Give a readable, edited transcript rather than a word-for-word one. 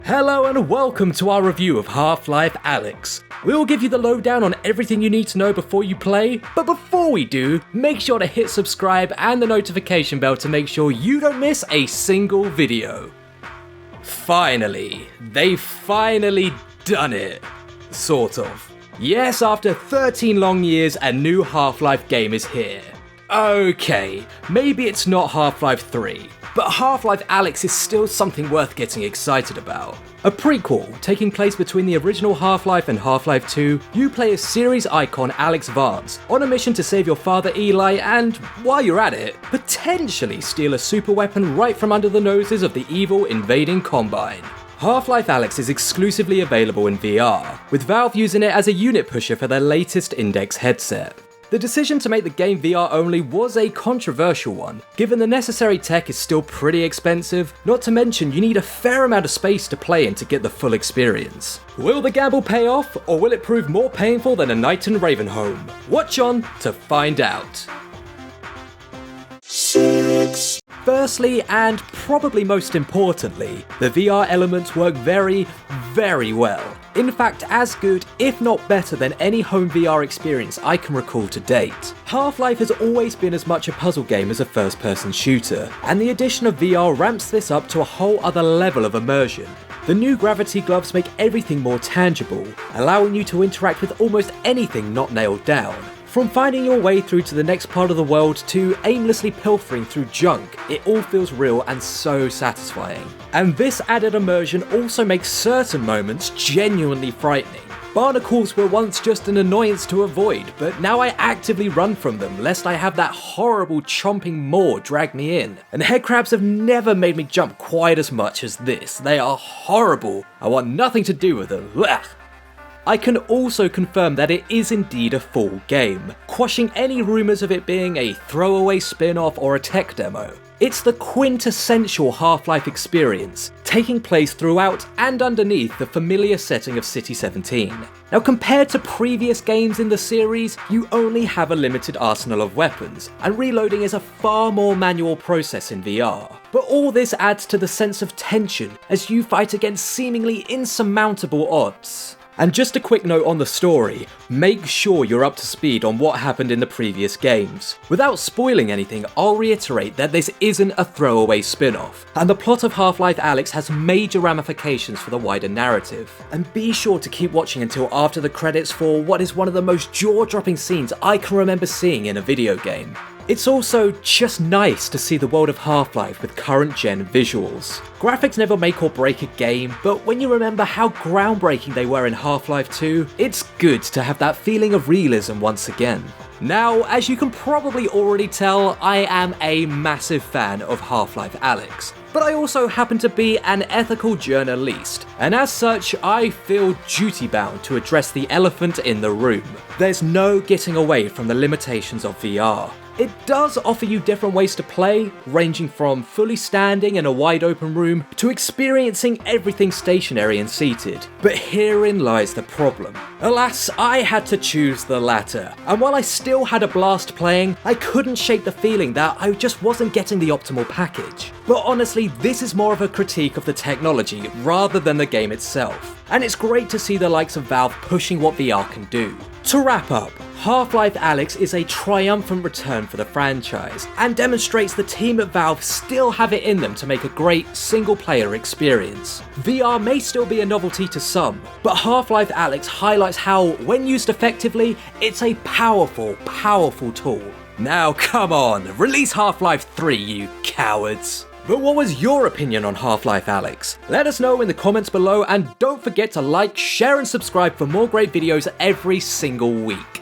Hello and welcome to our review of Life Alyx. We'll give you the lowdown on everything you need to know before you play, but before we do, make sure to hit subscribe and the notification bell to make sure you don't miss a single video. Finally, they've finally done it. Sort of. Yes, after 13 long years, a new Half-Life game is here. Okay, maybe it's not Half-Life 3, but Life Alyx is still something worth getting excited about. A prequel, taking place between the original Half-Life and Half-Life 2, you play as series icon Alyx Vance, on a mission to save your father Eli and, while you're at it, potentially steal a super weapon right from under the noses of the evil invading Combine. Life Alyx is exclusively available in VR, with Valve using it as a unit pusher for their latest Index headset. The decision to make the game VR only was a controversial one, given the necessary tech is still pretty expensive, not to mention you need a fair amount of space to play in to get the full experience. Will the gamble pay off, or will it prove more painful than a night in Ravenholm? Watch on to find out. CeX. Firstly, and probably most importantly, the VR elements work very, very well. In fact, as good, if not better than any home VR experience I can recall to date. Half-Life has always been as much a puzzle game as a first-person shooter, and the addition of VR ramps this up to a whole other level of immersion. The new gravity gloves make everything more tangible, allowing you to interact with almost anything not nailed down. From finding your way through to the next part of the world to aimlessly pilfering through junk, it all feels real and so satisfying. And this added immersion also makes certain moments genuinely frightening. Barnacles were once just an annoyance to avoid, but now I actively run from them lest I have that horrible chomping maw drag me in. And headcrabs have never made me jump quite as much as this. They are horrible. I want nothing to do with them. Blech. I can also confirm that it is indeed a full game, quashing any rumours of it being a throwaway spin-off or a tech demo. It's the quintessential Half-Life experience, taking place throughout and underneath the familiar setting of City 17. Now, compared to previous games in the series, you only have a limited arsenal of weapons, and reloading is a far more manual process in VR. But all this adds to the sense of tension as you fight against seemingly insurmountable odds. And just a quick note on the story, make sure you're up to speed on what happened in the previous games. Without spoiling anything, I'll reiterate that this isn't a throwaway spin-off, and the plot of Life Alyx has major ramifications for the wider narrative. And be sure to keep watching until after the credits for what is one of the most jaw-dropping scenes I can remember seeing in a video game. It's also just nice to see the world of Half-Life with current-gen visuals. Graphics never make or break a game, but when you remember how groundbreaking they were in Half-Life 2, it's good to have that feeling of realism once again. Now, as you can probably already tell, I am a massive fan of Life Alyx. But I also happen to be an ethical journalist, and as such, I feel duty-bound to address the elephant in the room. There's no getting away from the limitations of VR. It does offer you different ways to play, ranging from fully standing in a wide open room to experiencing everything stationary and seated. But herein lies the problem. Alas, I had to choose the latter, and while I still had a blast playing, I couldn't shake the feeling that I just wasn't getting the optimal package. But honestly, this is more of a critique of the technology rather than the game itself, and it's great to see the likes of Valve pushing what VR can do. To wrap up, Life Alyx is a triumphant return for the franchise, and demonstrates the team at Valve still have it in them to make a great single-player experience. VR may still be a novelty to some, but Life Alyx highlights how, when used effectively, it's a powerful, powerful tool. Now come on, release Half-Life 3, you cowards! But what was your opinion on Life Alyx? Let us know in the comments below, and don't forget to like, share and subscribe for more great videos every single week.